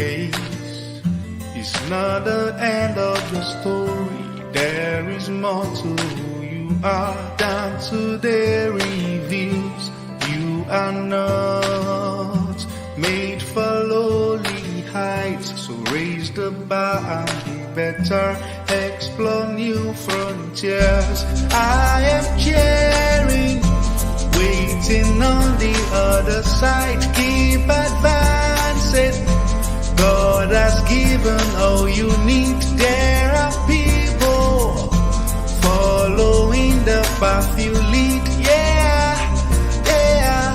face is not the end of the story. There is more to who you are than today reveals. You are not made for lowly heights, so raise the bar and be better. Explore new frontiers. I am cheering, waiting on the other side. Keep advancing. God has given all you need. There are people following the path you lead. Yeah, yeah,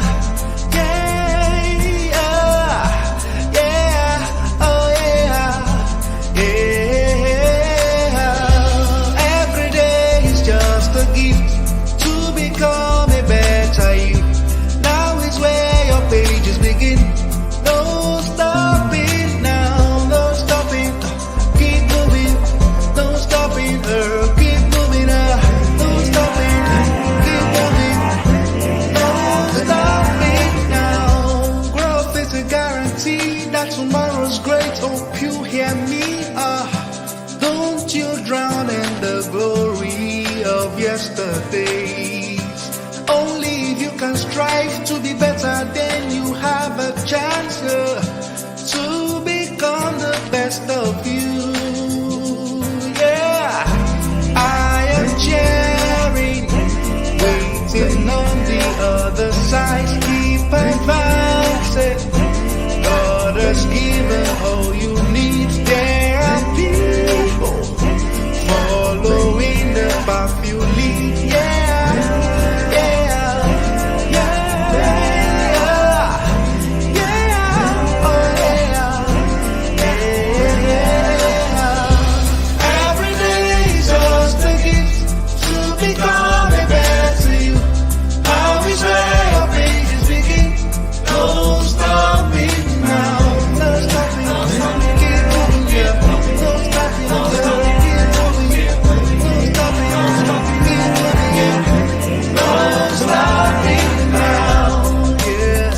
yeah, yeah, oh yeah, yeah. Every day is just a gift to become a better you. Now is where your pages begin. Don't stop it now, no stopping. Keep moving, don't stop it. Keep moving, don't stop it. Keep moving, don't stop it now. Growth is a guarantee that tomorrow's great. Hope you hear me. Don't you drown in the glory of yesterdays. Only if you can strive to be better, then you have a chance to become the best of you. Yeah, I am cheering, waiting on the other side. Keep advancing. God has given all you need. There are people following the path you lead. Yeah, yeah, yeah, yeah, oh yeah, yeah. Every day is just a gift to become a better you. How is where your pages begin. Don't stop it now. No stopping. Keep moving, yeah. No stopping. Keep moving, yeah. No stopping. Keep moving, yeah. Don't stop it now. Yeah.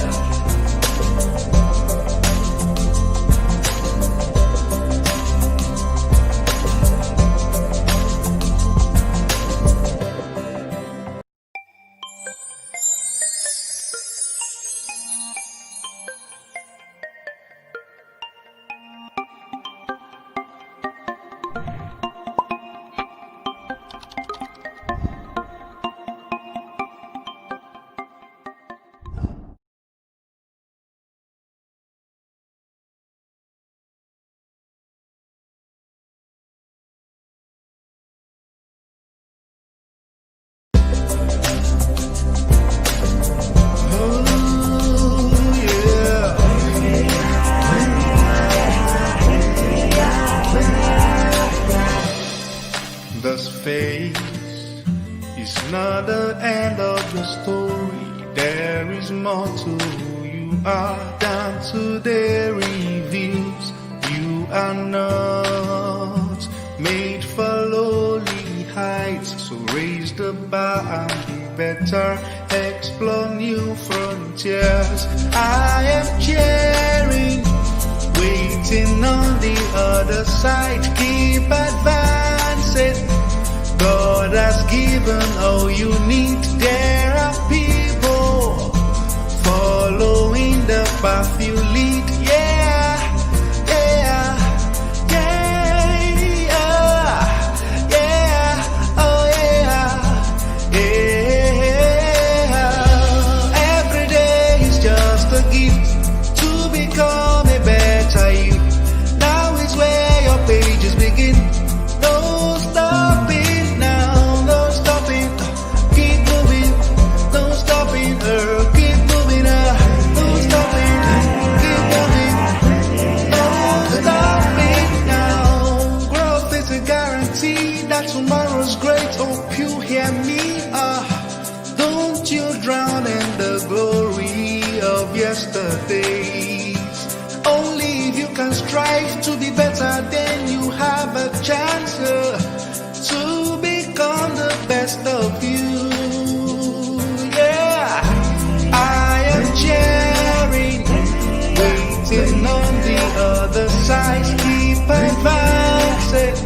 This phase is not the end of the story. There is more to who you are than today reveals. You are not made for lowly heights, so raise the bar and be better. Explore new frontiers. I am cheering, waiting on the other side. Keep advancing. God has given all you need. There are people following the path you lead. Yeah, yeah, yeah, yeah, oh yeah, yeah. Every day is just a gift to become a better you. Now is where your pages begin. Don't stop it now, no stopping. Keep moving, don't stop it. Keep moving, don't stop it. Keep moving, don't stop it now. Growth is a guarantee that tomorrow's great. Hope you hear me. Don't you drown in the glory of yesterdays. Only if you can strive to be better, then you have a chance to become the best of you. Yeah, I am cheering, waiting on the other sides keep advancing.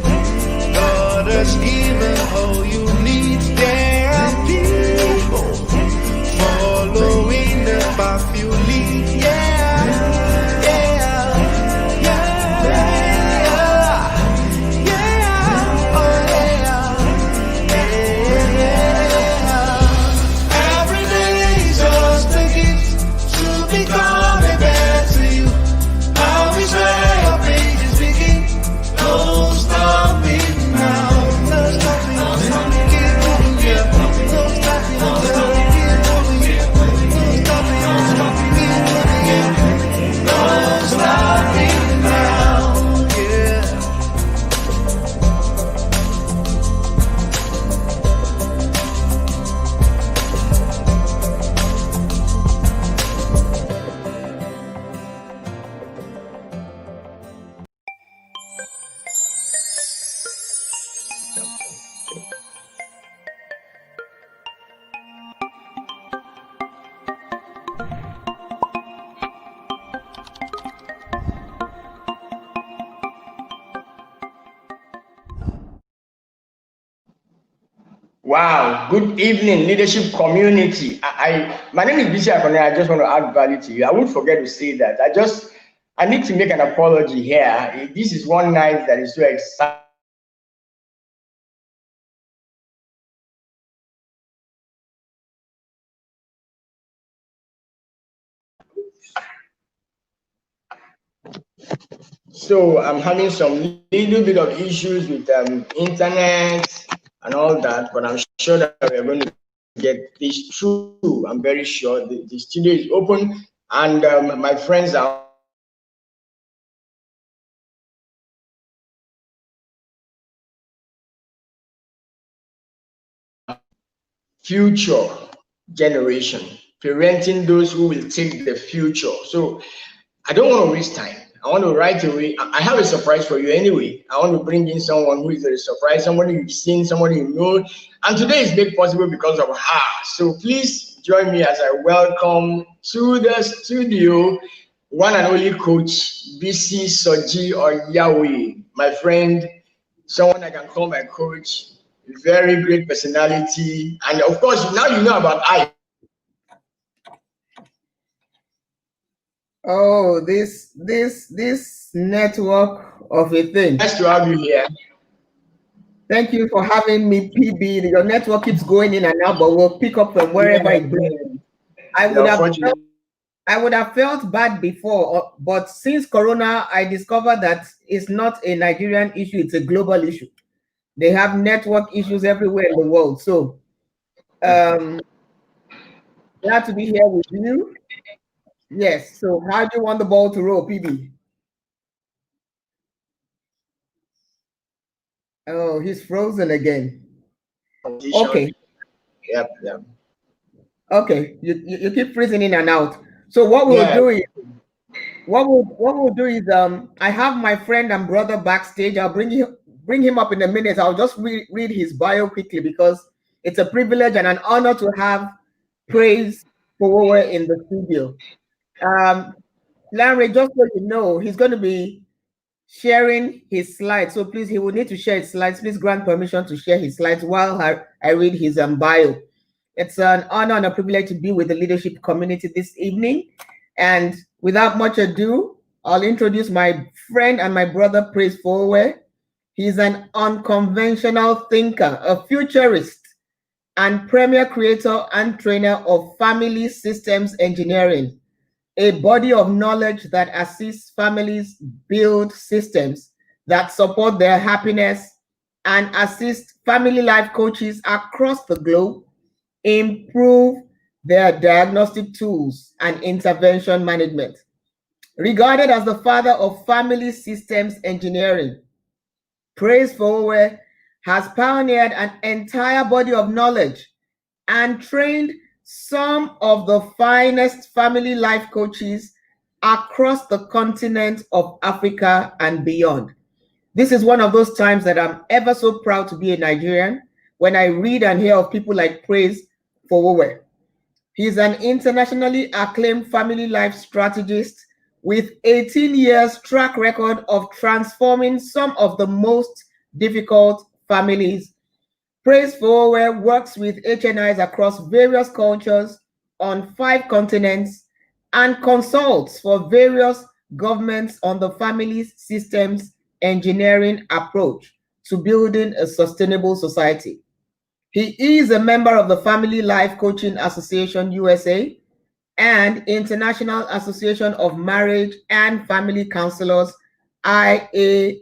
God has given all you need. There are people following the path you lead. Yeah, yeah, yeah, yeah, yeah, oh yeah. Every day is just a gift to become a better you. Now is where your pages begin. No stopping now. No stopping until we get moving, yeah. No stopping until we get moving, yeah. No stopping until we get moving, yeah. No stopping now, yeah. Wow, good evening, leadership community. My name is Bisi Akone. I just want to add value to you. I won't forget to say that. I need to make an apology here. This is one night that is so exciting. So I'm having some little bit of issues with internet and all that, but I'm sure that we're going to get this through. I'm very sure the studio is open, and my friends are future generation, parenting those who will take the future. So I don't want to waste time. I want to right away. I have a surprise for you anyway. I want to bring in someone who is a surprise, somebody you've seen, somebody you know. And today is made possible because of her. So please join me as I welcome to the studio one and only coach, Bisi Soji Onyawe, my friend, someone I can call my coach, very great personality. And of course, now you know about I. Oh, this network of a thing. Nice to have you here. Thank you for having me, PB. Your network keeps going in and out, but we'll pick up from wherever it goes. I would have felt bad before, but since Corona, I discovered that it's not a Nigerian issue, it's a global issue. They have network issues everywhere in the world. So glad to be here with you. Yes, so how do you want the ball to roll, PB? Oh, he's frozen again. Okay. Yep. Okay, you keep freezing in and out. So what we'll do is I have my friend and brother backstage. I'll bring him up in a minute. I'll just read his bio quickly because it's a privilege and an honor to have Praise Fowowe in the studio. Larry, just so you know, he's going to be sharing his slides. So please, he will need to share his slides. Please grant permission to share his slides while I read his bio. It's an honor and a privilege to be with the leadership community this evening. And without much ado, I'll introduce my friend and my brother, Praise Fowowe. He's an unconventional thinker, a futurist, and premier creator and trainer of family systems engineering, a body of knowledge that assists families build systems that support their happiness and assist family life coaches across the globe improve their diagnostic tools and intervention management. Regarded as the father of family systems engineering, Praise Fowowe has pioneered an entire body of knowledge and trained some of the finest family life coaches across the continent of Africa and beyond. This is one of those times that I'm ever so proud to be a Nigerian when I read and hear of people like Praise Fowowe. He's an internationally acclaimed family life strategist with 18 years track record of transforming some of the most difficult families. Praise Forward works with HNIs across various cultures on 5 continents and consults for various governments on the family's systems engineering approach to building a sustainable society. He is a member of the Family Life Coaching Association USA and International Association of Marriage and Family Counselors, IAMFC.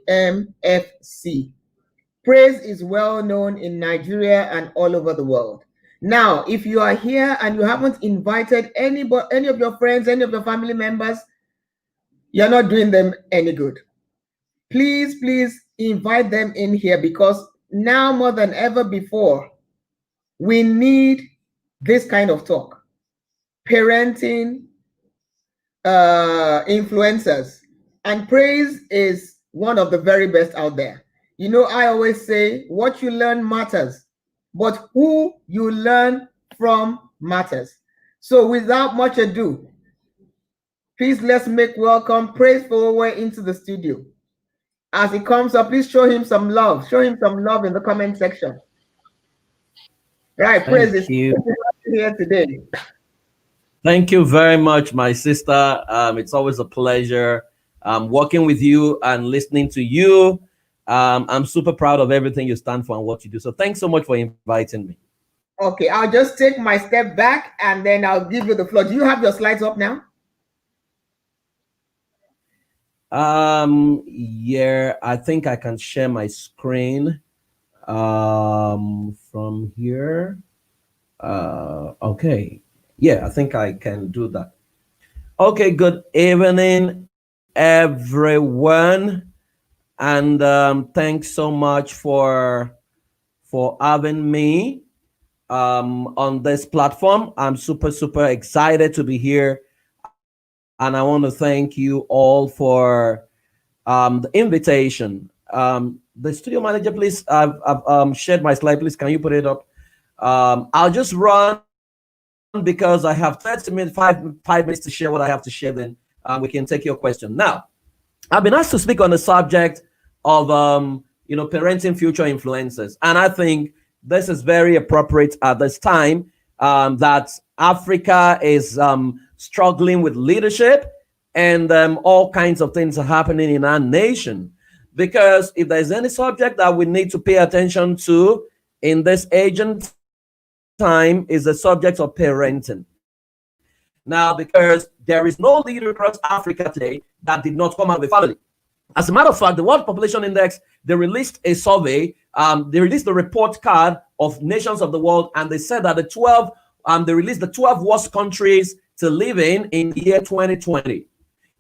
Praise is well known in Nigeria and all over the world. Now, if you are here and you haven't invited any of your friends, any of your family members, you're not doing them any good. Please, please invite them in here, because now more than ever before, we need this kind of talk. Parenting influencers, and Praise is one of the very best out there. You know, I always say what you learn matters, but who you learn from matters. So without much ado, please let's make welcome Praise Forward into the studio. As he comes up, please show him some love. Show him some love in the comment section. Right, Praise is here today. Thank you very much, my sister. It's always a pleasure working with you and listening to you. I'm super proud of everything you stand for and what you do. So thanks so much for inviting me. Okay, I'll just take my step back and then I'll give you the floor. Do you have your slides up now? Yeah, I think I can share my screen from here. Okay. Yeah, I think I can do that. Okay, good evening, everyone. And thanks so much for having me on this platform. I'm super excited to be here, and I want to thank you all for the invitation. The studio manager, please. I've shared my slide. Please, can you put it up? I'll just run because I have 30 minutes, five minutes to share what I have to share. Then we can take your question. Now, I've been asked to speak on the subject of parenting future influencers, and I think this is very appropriate at this time that Africa is struggling with leadership, and all kinds of things are happening in our nation. Because if there's any subject that we need to pay attention to in this agent time, is the subject of parenting. Now, because there is no leader across Africa today that did not come out of a family. As a matter of fact, the World Population Index, they released a survey. They released the report card of nations of the world, and they said that they released the 12 worst countries to live in the year 2020.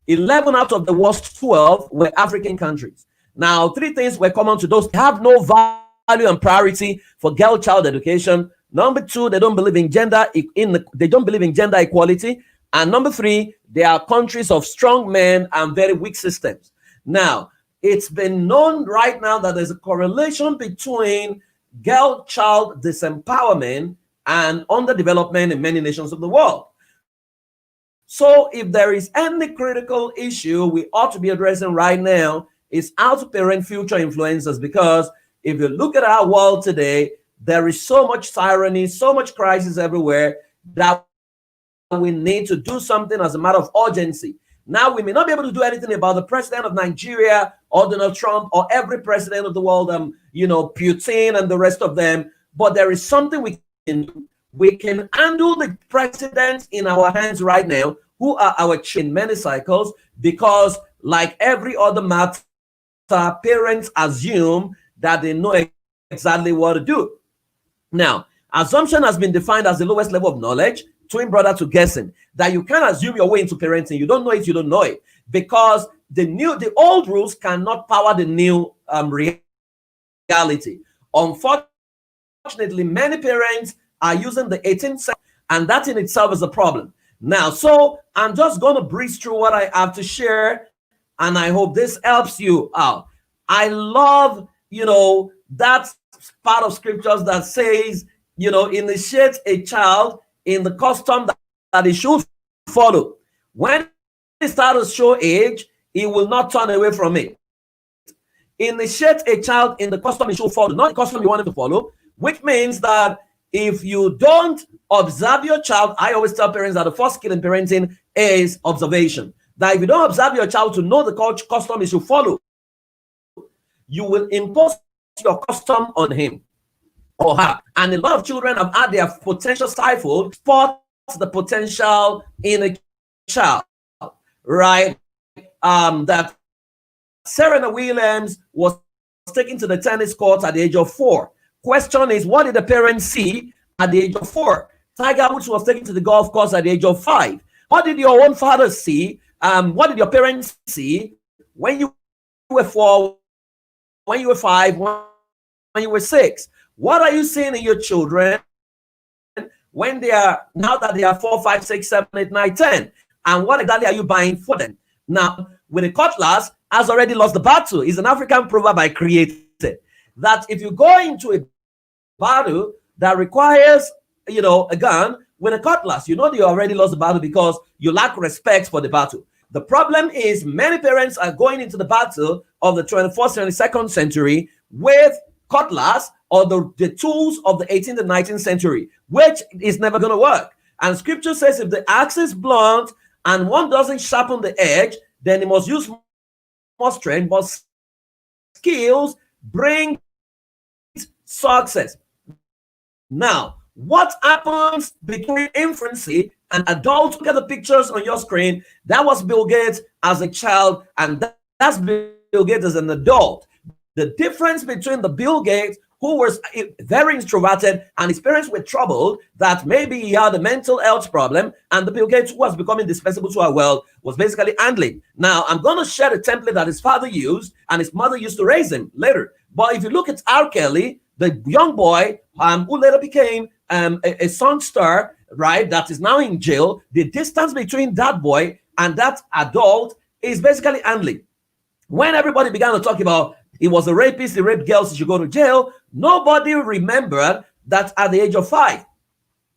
11 out of the worst 12 were African countries. Now, 3 things were common to those. They have no value and priority for girl child education. Number 2, they don't believe in gender equality. And number 3, they are countries of strong men and very weak systems. Now, it's been known right now that there's a correlation between girl child disempowerment and underdevelopment in many nations of the world. So if there is any critical issue we ought to be addressing right now, is how to parent future influencers. Because if you look at our world today, there is so much tyranny, so much crisis everywhere, that we need to do something as a matter of urgency. Now, we may not be able to do anything about the president of Nigeria or Donald Trump or every president of the world, Putin and the rest of them, but there is something we can do. We can handle the presidents in our hands right now, who are our in many cycles, because like every other matter, parents assume that they know exactly what to do. Now, assumption has been defined as the lowest level of knowledge, twin brother to guessing, that you can't assume your way into parenting. You don't know it, you don't know it. Because the old rules cannot power the new reality. Unfortunately, many parents are using the 18th century, and that in itself is a problem. Now, so I'm just going to breeze through what I have to share, and I hope this helps you out. I love, that part of scriptures that says, initiate a child in the custom that he should follow. When starts to show age, he will not turn away from it. Initiate a child in the custom he should follow, not the custom you want him to follow, which means that if you don't observe your child, I always tell parents that the first skill in parenting is observation. That if you don't observe your child to know the custom he should follow, you will impose your custom on him or her. And a lot of children have had their potential stifled, spot the potential in a child, right? That Serena Williams was taken to the tennis court at the age of 4. Question is, what did the parents see at the age of 4? Tiger Woods was taken to the golf course at the age of 5. What did your own father see? What did your parents see when you were 4, when you were 5, when you were 6? What are you seeing in your children when they are, now that they are 4, 5, 6, 7, 8, 9, 10? And what exactly are you buying for them? Now, with a cutlass, has already lost the battle. It's an African proverb I created that if you go into a battle that requires, a gun with a cutlass, you already lost the battle because you lack respect for the battle. The problem is many parents are going into the battle of the 21st and 22nd century with cutlass or the tools of the 18th and 19th century, which is never going to work. And scripture says if the axe is blunt and one doesn't sharpen the edge, then he must use more strength, but skills bring success. Now, what happens between infancy and adult? Look at the pictures on your screen. That was Bill Gates as a child, and that's Bill Gates as an adult. The difference between the Bill Gates, who was very introverted and his parents were troubled that maybe he had a mental health problem, and the Bill Gates who was becoming indispensable to our world, was basically handling. Now, I'm going to share the template that his father used and his mother used to raise him later. But if you look at R. Kelly, the young boy who later became a songster, right, that is now in jail, the distance between that boy and that adult is basically handling. When everybody began to talk about he was a rapist, he raped girls, he should go to jail, nobody remembered that at the age of 5,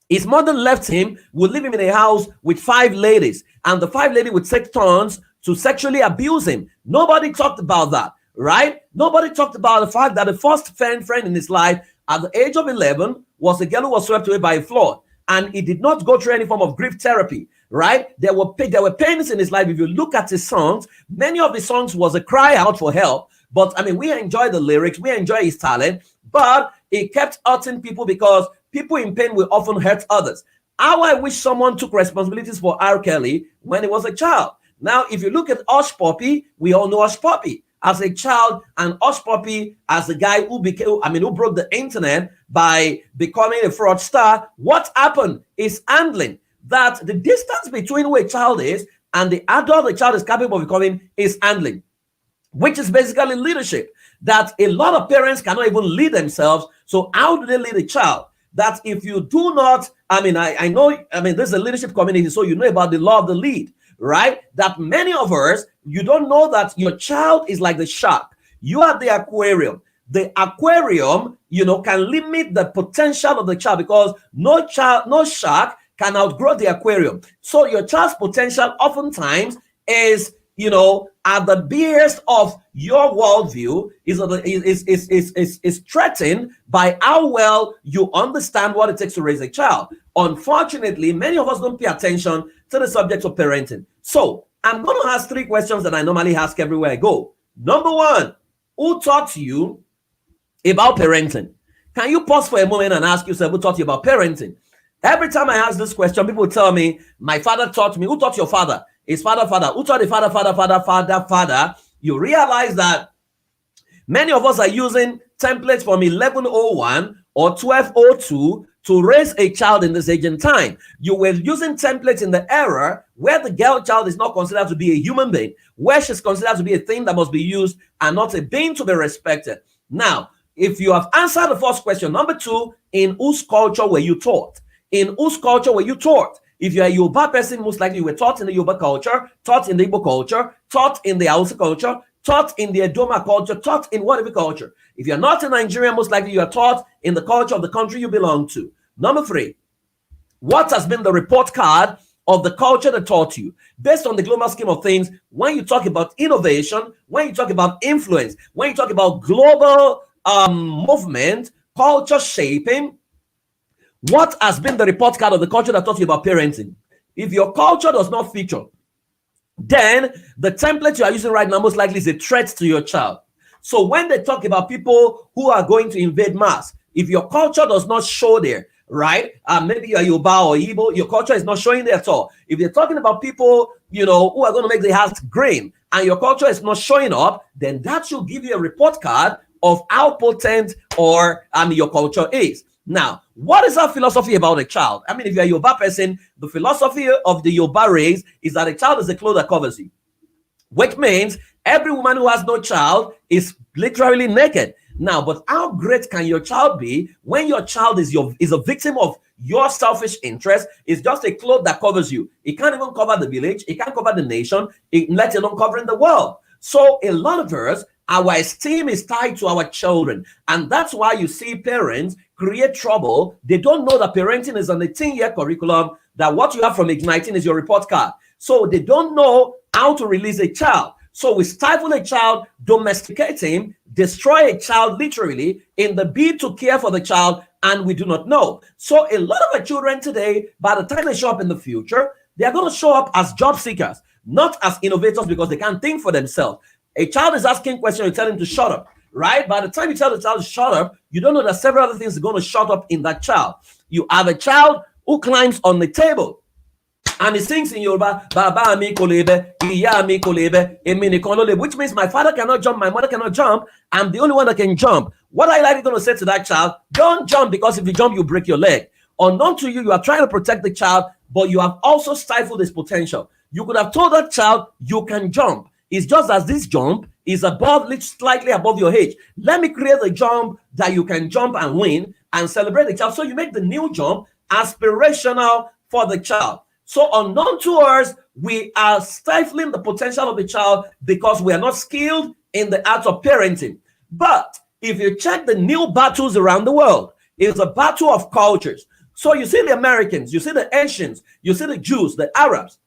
his mother left him, would leave him in a house with 5 ladies, and the 5 ladies would take turns to sexually abuse him. Nobody talked about that, right? Nobody talked about the fact that the first friend in his life at the age of 11 was a girl who was swept away by a flood, and he did not go through any form of grief therapy, right? There were pains in his life. If you look at his songs, many of his songs was a cry out for help. But I mean, we enjoy the lyrics, we enjoy his talent, but he kept hurting people because people in pain will often hurt others. How I wish someone took responsibilities for R. Kelly when he was a child. Now, if you look at Hush Puppy, we all know Hush Puppy as a child, and Hush Puppy as the guy who broke the internet by becoming a fraudster. What happened is handling. That the distance between who a child is and the adult the child is capable of becoming is handling, which is basically leadership. That a lot of parents cannot even lead themselves. So how do they lead a child? That if you do not, I know, this is a leadership community, so you know about the law of the lead, right? That many of us, you don't know that your child is like the shark. You are the aquarium. The aquarium, can limit the potential of the child because no shark can outgrow the aquarium. So your child's potential oftentimes is, at the behest of your worldview is threatened by how well you understand what it takes to raise a child. Unfortunately, many of us don't pay attention to the subject of parenting. So I'm going to ask 3 questions that I normally ask everywhere I go. Number 1, who taught you about parenting? Can you pause for a moment and ask yourself who taught you about parenting? Every time I ask this question, people tell me, my father taught me. Who taught your father? His father. Who taught the father? You realize that many of us are using templates from 1101 or 1202 to raise a child in this age and time. You were using templates in the era where the girl child is not considered to be a human being, where she's considered to be a thing that must be used and not a being to be respected. Now, if you have answered the first question, number 2, in whose culture were you taught? In whose culture were you taught? If you're a Yoruba person, most likely you were taught in the Yoruba culture, taught in the Igbo culture, taught in the Hausa culture, taught in the Edoma culture, taught in whatever culture. If you're not in Nigeria, most likely you are taught in the culture of the country you belong to. Number 3, what has been the report card of the culture they taught you. Based on the global scheme of things, when you talk about innovation, when you talk about influence, when you talk about global movement, culture shaping, what has been the report card of the culture that taught you about parenting? If your culture does not feature, then the template you are using right now most likely is a threat to your child. So when they talk about people who are going to invade Mars, if your culture does not show there, right? Maybe you're Yoruba or Igbo, your culture is not showing there at all. If they're talking about people, you know, who are going to make the house green and your culture is not showing up, then that should give you a report card of how potent or your culture is. Now, what is our philosophy about a child? I mean, if you're a Yoruba person, the philosophy of the Yoruba race is that a child is a cloth that covers you, which means every woman who has no child is literally naked. Now, but how great can your child be when your child is a victim of your selfish interest? It's just a cloth that covers you. It can't even cover the village. It can't cover the nation, let alone covering the world. So a lot of us, our esteem is tied to our children. And that's why you see parents create trouble. They don't know that parenting is an 18-year curriculum, that what you have from age 19 is your report card. So they don't know how to release a child. So we stifle a child, domesticate him, destroy a child literally in the bid to care for the child, and we do not know. So a lot of our children today, by the time they show up in the future, they are going to show up as job seekers, not as innovators, because they can't think for themselves. A child is asking questions, you tell him to shut up, right? By the time you tell the child to shut up, you don't know that several other things are going to shut up in that child. You have a child who climbs on the table and he sings in Yoruba, Baba mi kolebe, Iya mi kolebe, Emi nikan lo lebe, which means my father cannot jump, my mother cannot jump, I'm the only one that can jump. What are you likely going to say to that child? Don't jump, because if you jump, you break your leg. Unknown to you, you are trying to protect the child, but you have also stifled his potential. You could have told that child, you can jump. It's just as this jump is slightly above your age. Let me create a jump that you can jump and win and celebrate the child. So you make the new jump aspirational for the child. So unknown to us, we are stifling the potential of the child because we are not skilled in the art of parenting. But if you check the new battles around the world, it's a battle of cultures. So you see the Americans, you see the Asians, you see the Jews, the Arabs.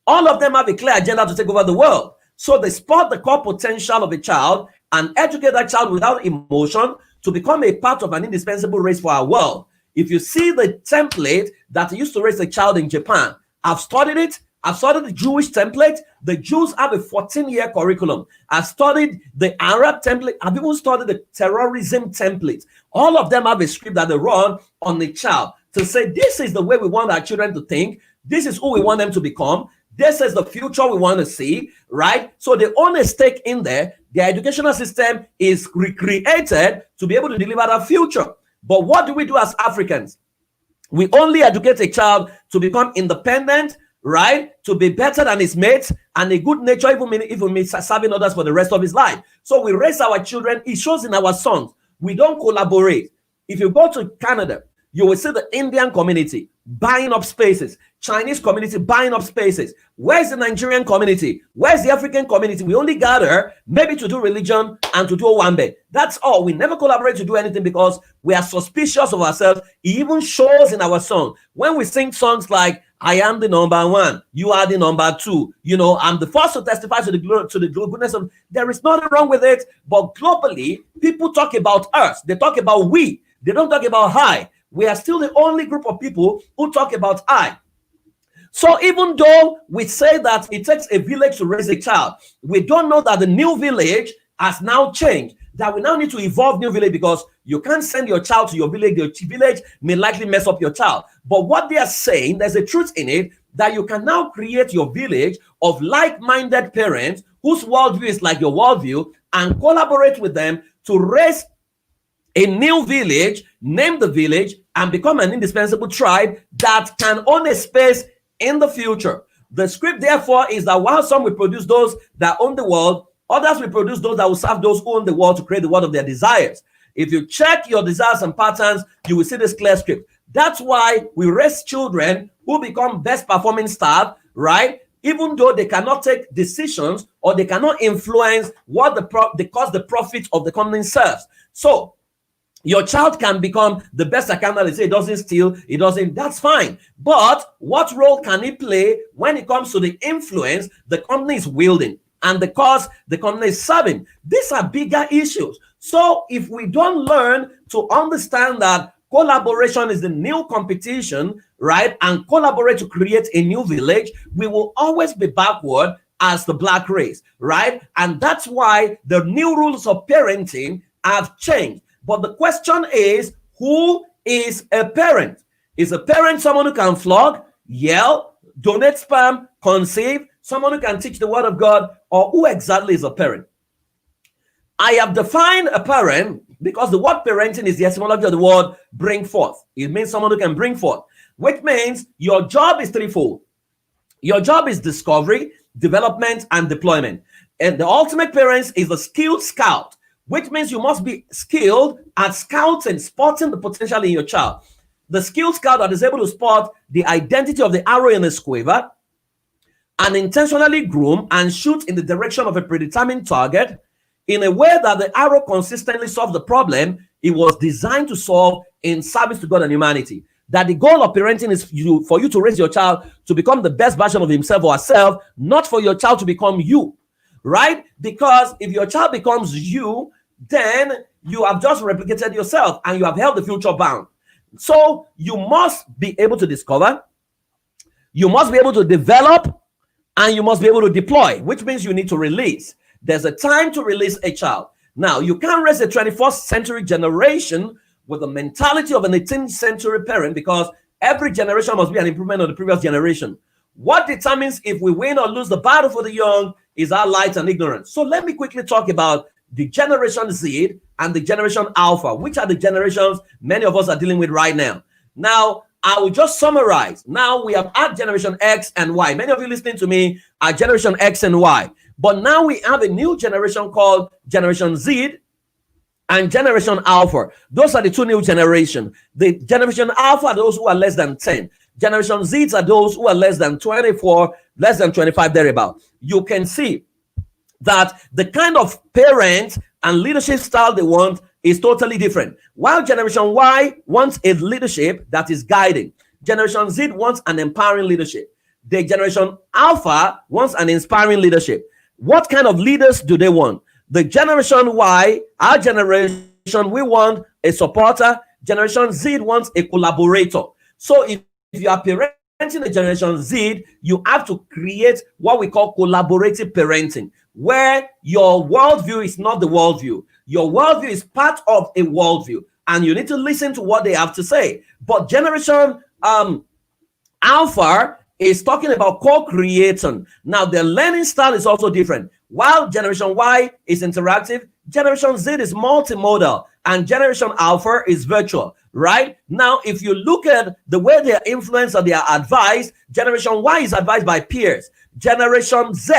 All of them have a clear agenda to take over the world. So they spot the core potential of a child and educate that child without emotion to become a part of an indispensable race for our world. If you see the template that used to raise a child in Japan, I've studied it. I've studied the Jewish template. The Jews have a 14-year curriculum. I've studied the Arab template. I've even studied the terrorism template. All of them have a script that they run on the child to say, this is the way we want our children to think. This is who we want them to become. This is the future we want to see, right? So they own a stake in there. Their educational system is recreated to be able to deliver that future. But what do we do as Africans? We only educate a child to become independent, right? To be better than his mates and a good nature, even serving others for the rest of his life. So we raise our children. It shows in our songs. We don't collaborate. If you go to Canada, you will see the Indian community buying up spaces, Chinese community buying up spaces. Where's the Nigerian community? Where's the African community? We only gather maybe to do religion and to do Owambe. That's all. We never collaborate to do anything because we are suspicious of ourselves. It even shows in our song. When we sing songs like, I am the number one, you are the number two, you know, I'm the first to testify to the goodness of, there is nothing wrong with it. But globally, people talk about us. They talk about we. They don't talk about I. We are still the only group of people who talk about I. So even though we say that it takes a village to raise a child, we don't know that the new village has now changed, that we now need to evolve new village, because you can't send your child to your village. Your village may likely mess up your child. But what they are saying, there's a truth in it, that you can now create your village of like-minded parents whose worldview is like your worldview, and collaborate with them to raise a new village, name the village, and become an indispensable tribe that can own a space in the future. The script, therefore, is that while some will produce those that own the world, others will produce those that will serve those who own the world to create the world of their desires. If you check your desires and patterns, you will see this clear script. That's why we raise children who become best performing staff, right? Even though they cannot take decisions or they cannot influence what the profit of the company serves. So Your child can become the best accountant. They say it doesn't steal, it doesn't, that's fine. But what role can it play when it comes to the influence the company is wielding and the cause the company is serving? These are bigger issues. So if we don't learn to understand that collaboration is the new competition, right, and collaborate to create a new village, we will always be backward as the black race, right? And that's why the new rules of parenting have changed. But the question is, who is a parent? Is a parent someone who can flog, yell, donate sperm, conceive, someone who can teach the word of God, or who exactly is a parent? I have defined a parent because the word parenting is the etymology of the word bring forth. It means someone who can bring forth, which means your job is threefold. Your job is discovery, development, and deployment. And the ultimate parent is the skilled scout, which means you must be skilled at scouting, spotting the potential in your child. The skilled scout that is able to spot the identity of the arrow in his quiver and intentionally groom and shoot in the direction of a predetermined target in a way that the arrow consistently solves the problem it was designed to solve in service to God and humanity. That the goal of parenting is for you to raise your child to become the best version of himself or herself, not for your child to become you, right? Because if your child becomes you, then you have just replicated yourself and you have held the future bound. So you must be able to discover, you must be able to develop, and you must be able to deploy, which means you need to release. There's a time to release a child. Now, you can't raise a 21st century generation with the mentality of an 18th century parent, because every generation must be an improvement of the previous generation. What determines if we win or lose the battle for the young is our light and ignorance. So let me quickly talk about the Generation Z and the Generation Alpha, which are the generations many of us are dealing with right now. Now, I will just summarize. Now we have had Generation X and Y. Many of you listening to me are Generation X and Y. But now we have a new generation called Generation Z and Generation Alpha. Those are the two new generations. The Generation Alpha are those who are less than 10. Generation Z are those who are less than 24, less than 25, thereabout. You can see that the kind of parent and leadership style they want is totally different. While Generation Y wants a leadership that is guiding, Generation Z wants an empowering leadership. The Generation Alpha wants an inspiring leadership. What kind of leaders do they want? The Generation Y, our generation, we want a supporter. Generation Z wants a collaborator. So if you are parenting the Generation Z, you have to create what we call collaborative parenting, where your worldview is not the worldview. Your worldview is part of a worldview, and you need to listen to what they have to say. But Generation Alpha is talking about co-creating. Now, the learning style is also different. While Generation Y is interactive, Generation Z is multimodal, and Generation Alpha is virtual, right? Now, if you look at the way they are influenced or they are advised, Generation Y is advised by peers. Generation Z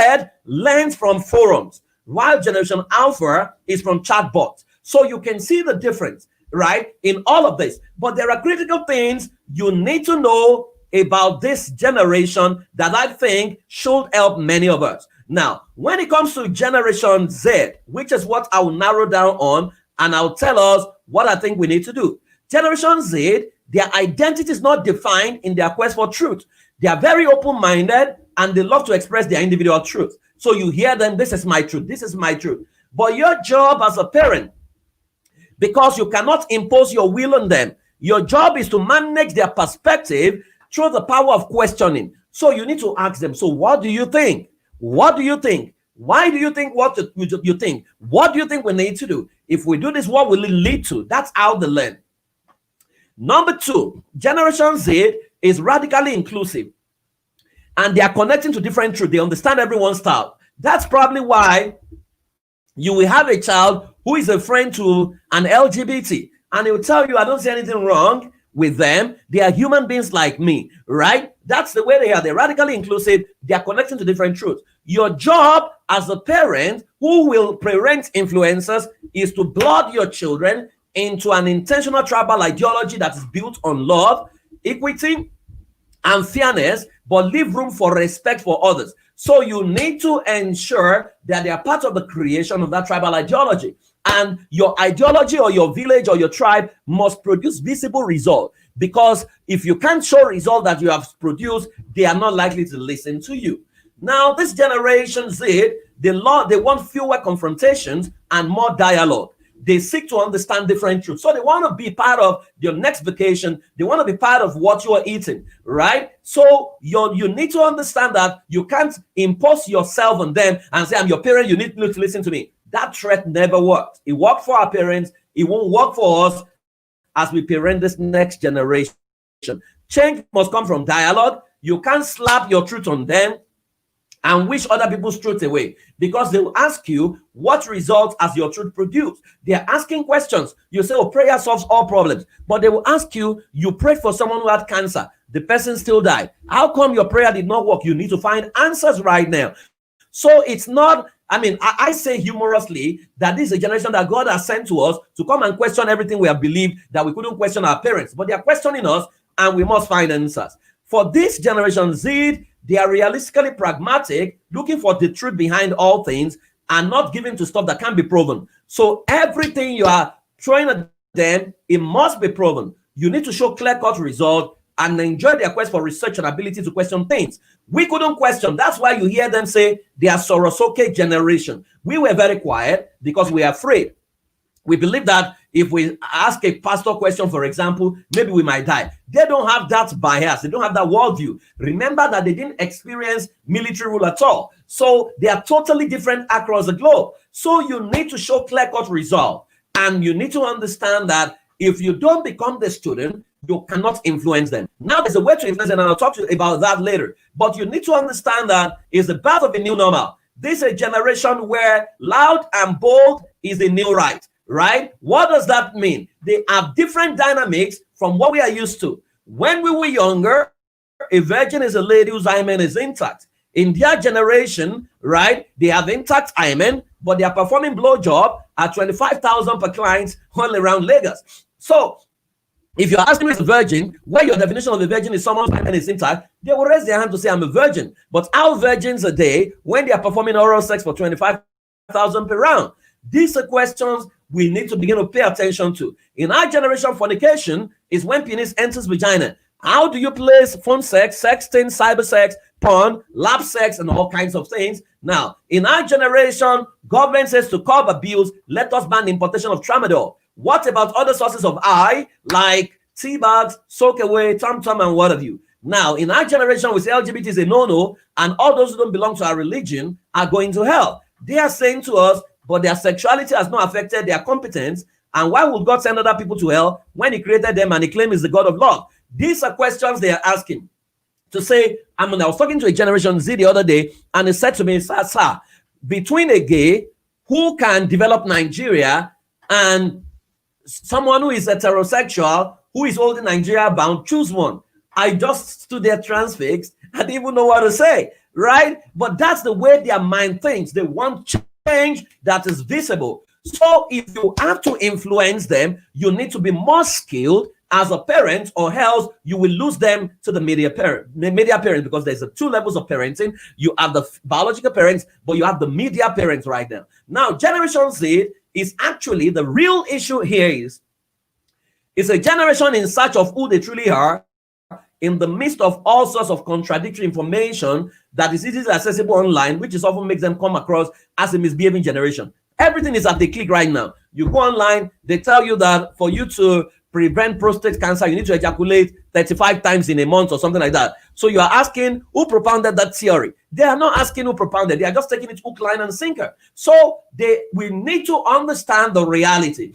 learns from forums, while Generation Alpha is from chatbots. So you can see the difference, right, in all of this. But there are critical things you need to know about this generation that I think should help many of us. Now, when it comes to Generation Z, which is what I will narrow down on, and I'll tell us what I think we need to do. Generation Z, their identity is not defined in their quest for truth. They are very open-minded and they love to express their individual truth. So you hear them, this is my truth, this is my truth. But your job as a parent, because you cannot impose your will on them, your job is to manage their perspective through the power of questioning. So you need to ask them, so what do you think? What do you think? Why do you think what you think? What do you think we need to do? If we do this, what will it lead to? That's how they learn. Number two, Generation Z is radically inclusive, and they are connecting to different truths. They understand everyone's style. That's probably why you will have a child who is a friend to an LGBT, and he will tell you, I don't see anything wrong with them. They are human beings like me, right? That's the way they are. They're radically inclusive. They are connecting to different truths. Your job as a parent who will parent influencers is to blood your children into an intentional tribal ideology that is built on love, equity, and fairness, but leave room for respect for others. So you need to ensure that they are part of the creation of that tribal ideology. And your ideology or your village or your tribe must produce visible result. Because if you can't show result that you have produced, they are not likely to listen to you. Now, this generation Z, they want fewer confrontations and more dialogue. They seek to understand different truths. So they want to be part of your next vacation. They want to be part of what you are eating, right? So you need to understand that you can't impose yourself on them and say, I'm your parent, you need to listen to me. That threat never worked. It worked for our parents. It won't work for us as we parent this next generation. Change must come from dialogue. You can't slap your truth on them and wish other people's truth away, because they will ask you what results has your truth produced. They are asking questions. You say, oh, prayer solves all problems. But they will ask you, you prayed for someone who had cancer. The person still died. How come your prayer did not work? You need to find answers right now. So it's not, I say humorously that this is a generation that God has sent to us to come and question everything we have believed that we couldn't question our parents. But they are questioning us and we must find answers. For this generation Z, they are realistically pragmatic, looking for the truth behind all things and not giving to stuff that can't be proven. So everything you are throwing at them, it must be proven. You need to show clear-cut result and enjoy their quest for research and ability to question things. We couldn't question. That's why you hear them say they are Sorosoke generation. We were very quiet because we are afraid. We believe that if we ask a pastor question, for example, maybe we might die. They don't have that bias. They don't have that worldview. Remember that they didn't experience military rule at all. So they are totally different across the globe. So you need to show clear-cut resolve. And you need to understand that if you don't become the student, you cannot influence them. Now there's a way to influence them, and I'll talk to you about that later. But you need to understand that it's the birth of a new normal. This is a generation where loud and bold is the new right. Right? What does that mean? They have different dynamics from what we are used to. When we were younger, a virgin is a lady whose hymen is intact. In their generation, right, they have intact hymen, but they are performing blowjob at 25,000 per client all around Lagos. So if you're asking me as a virgin, where your definition of a virgin is someone's hymen is intact, they will raise their hand to say, I'm a virgin. But how virgins are they when they are performing oral sex for 25,000 per round? These are questions we need to begin to pay attention to. In our generation, fornication is when penis enters vagina. How do you place phone sex, sexting, cyber sex, porn, lab sex, and all kinds of things? Now, in our generation, government says to curb abuse, let us ban the importation of tramadol. What about other sources of I, like tea bags, soak away, tom-tom, and what have you? Now, in our generation, we say LGBT is a no-no, and all those who don't belong to our religion are going to hell. They are saying to us, but their sexuality has not affected their competence. And why would God send other people to hell when he created them and he claims he's the God of love? These are questions they are asking. To say, I was talking to a Generation Z the other day, and he said to me, sir, between a gay who can develop Nigeria and someone who is heterosexual, who is holding Nigeria bound, choose one. I just stood there transfixed. I didn't even know what to say, right? But that's the way their mind thinks. They want change that is visible. So if you have to influence them, you need to be more skilled as a parent, or else you will lose them to the media parent, because there's two levels of parenting. You have the biological parents, but you have the media parents right now. Now, Generation Z is actually the real issue here it's a generation in search of who they truly are, in the midst of all sorts of contradictory information that is easily accessible online, which is often makes them come across as a misbehaving generation. Everything is at the click right now. You go online, they tell you that for you to prevent prostate cancer, you need to ejaculate 35 times in a month or something like that. So you are asking who propounded that theory. They are not asking who propounded. They are just taking it hook, line, and sinker. So we need to understand the reality.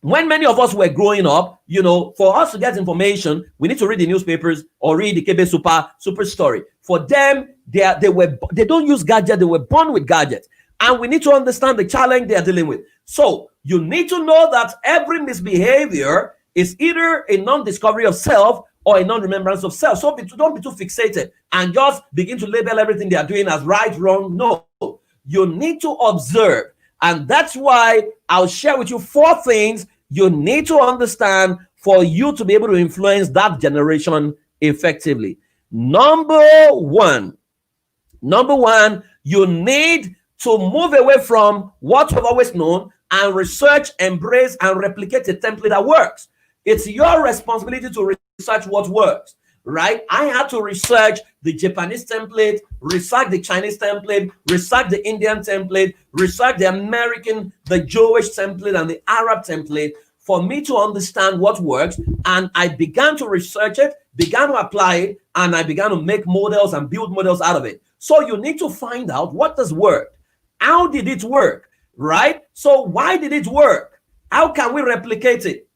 When many of us were growing up, for us to get information, we need to read the newspapers or read the KB Super Story. For them, they don't use gadgets. They were born with gadgets. And we need to understand the challenge they are dealing with. So you need to know that every misbehavior is either a non-discovery of self or a non-remembrance of self. So don't be too fixated and just begin to label everything they are doing as right, wrong. No, you need to observe. And that's why I'll share with you 4 things you need to understand for you to be able to influence that generation effectively. Number one, Number one, you need to move away from what we've always known and research, embrace, and replicate a template that works. It's your responsibility to research what works, right? I had to research the Japanese template, research the Chinese template, research the Indian template, research the American, the Jewish template, and the Arab template for me to understand what works. And I began to research it, began to apply it, and I began to make models and build models out of it. So you need to find out what does work. How did it work, right? So why did it work? How can we replicate it?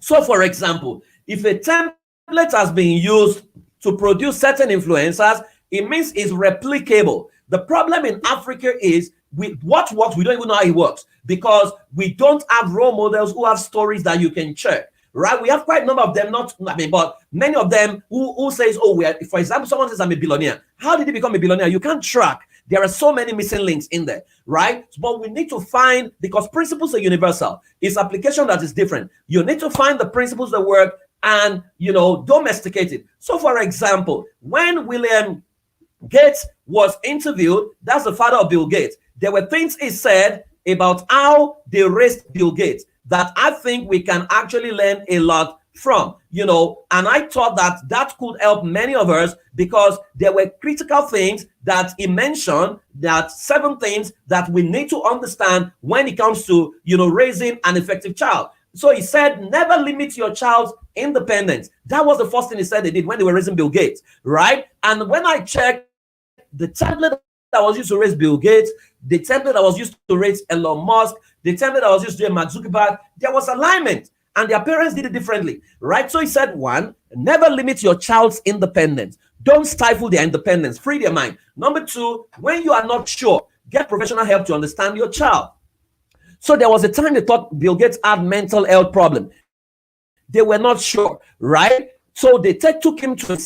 So for example, if a template has been used to produce certain influencers, it means it's replicable. The problem in Africa is with what works, we don't even know how it works because we don't have role models who have stories that you can check. Right, we have quite a number of them, but many of them who says, oh, for example, someone says I'm a billionaire. How did he become a billionaire? You can't track. There are so many missing links in there, right? But we need to find, because principles are universal. It's application that is different. You need to find the principles that work and, domesticate it. So for example, when William Gates was interviewed, that's the father of Bill Gates, there were things he said about how they raised Bill Gates that I think we can actually learn a lot from, and I thought that could help many of us because there were critical things that he mentioned, that 7 things that we need to understand when it comes to, raising an effective child. So he said, never limit your child's independence. That was the first thing he said they did when they were raising Bill Gates, right? And when I checked the template that was used to raise Bill Gates, the template that was used to raise Elon Musk, the template that was used to raise Mark Zuckerberg, there was alignment and their parents did it differently, right? So he said, 1, never limit your child's independence. Don't stifle their independence, free their mind. Number 2, when you are not sure, get professional help to understand your child. So there was a time they thought Bill Gates had mental health problem. They were not sure, right? So they took him to a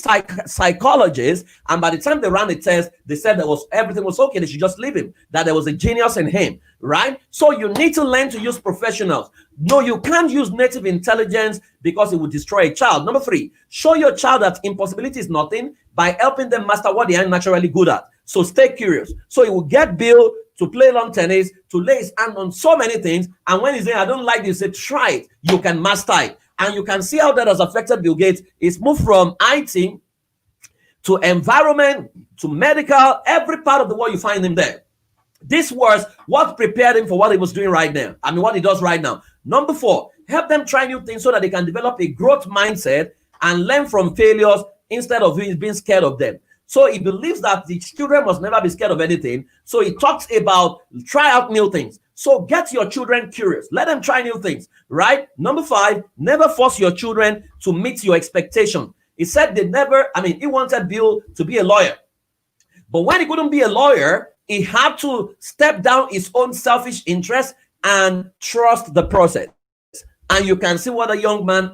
psychologist, and by the time they ran the test, they said everything was okay. They should just leave him, that there was a genius in him, right? So you need to learn to use professionals. No, you can't use native intelligence because it will destroy a child. Number 3, show your child that impossibility is nothing by helping them master what they are naturally good at. So stay curious. So you will get Bill to play lawn tennis, to lay his hand on so many things, and when he's saying, I don't like this, say, try it. You can master it. And you can see how that has affected Bill Gates. It's moved from IT to environment to medical, every part of the world you find him there. This was what prepared him for what he was doing right now. What he does right now. Number 4, help them try new things so that they can develop a growth mindset and learn from failures instead of being scared of them. So he believes that the children must never be scared of anything. So he talks about try out new things. So get your children curious. Let them try new things, right? Number 5, never force your children to meet your expectation. He said he wanted Bill to be a lawyer. But when he couldn't be a lawyer, he had to step down his own selfish interest and trust the process. And you can see what a young man,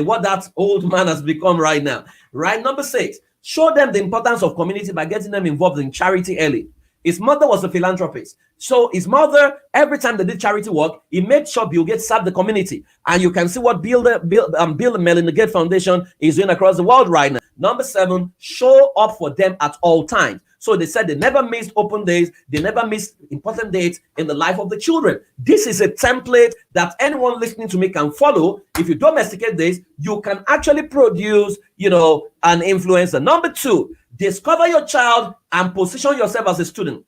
what that old man has become right now, right? Number 6, show them the importance of community by getting them involved in charity early. His mother was a philanthropist. So his mother, every time they did charity work, he made sure Bill Gates served the community. And you can see what Bill and Melinda Gates Foundation is doing across the world right now. Number 7, show up for them at all times. So they said they never missed open days. They never missed important dates in the life of the children. This is a template that anyone listening to me can follow. If you domesticate this, you can actually produce, an influencer. Number 2, discover your child and position yourself as a student.